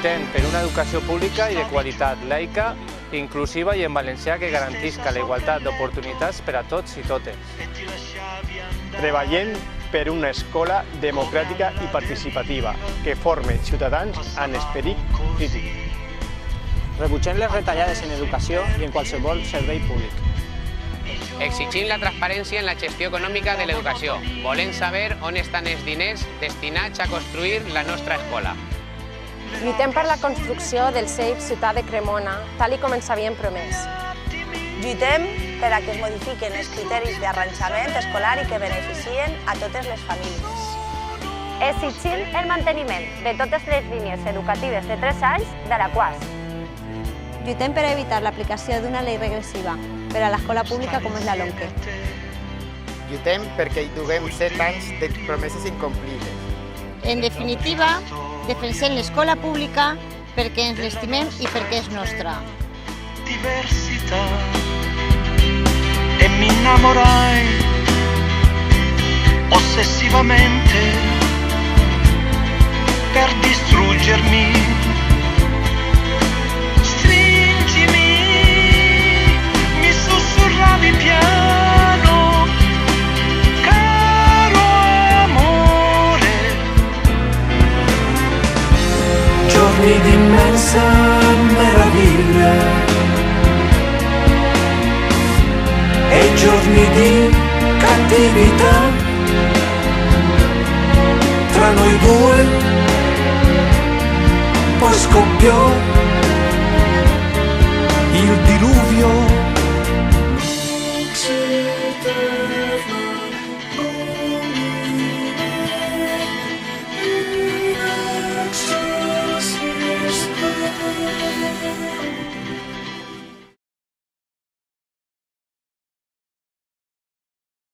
Lluitem per una educació pública i de qualitat, laica, inclusiva i en valencià que garantisca la igualtat d'oportunitats per a tots i totes. Treballem per una escola democràtica i participativa que forme ciutadans amb esperit crític. Rebutgem les retallades en educació i en qualsevol servei públic. Exigim la transparència en la gestió econòmica de l'educació. Volem saber on estan els diners destinats a construir la nostra escola. Lluitem per la construcció del CEIP Ciutat de Cremona, tal com ens havien promès. Lluitem per a que es modifiquen els criteris d'arranjament escolar i que beneficien a totes les famílies. Exigim el manteniment de totes les línies educatives de 3 anys de la UAS. Lluitem per evitar l'aplicació d'una llei regressiva per a l'escola pública com és la LOMQUE. Lluitem perquè hi duguem 7 anys de promeses incomplides. En definitiva, defensem l'escola pública perquè ens l'estimem i perquè és nostra. Diversità e mi innamorai ossessivamente per distruggermi. Stringimi, mi sussurravi piano, caro amore. Giorni di immensa meraviglia e giorni di cattività, tra noi due poi scoppiò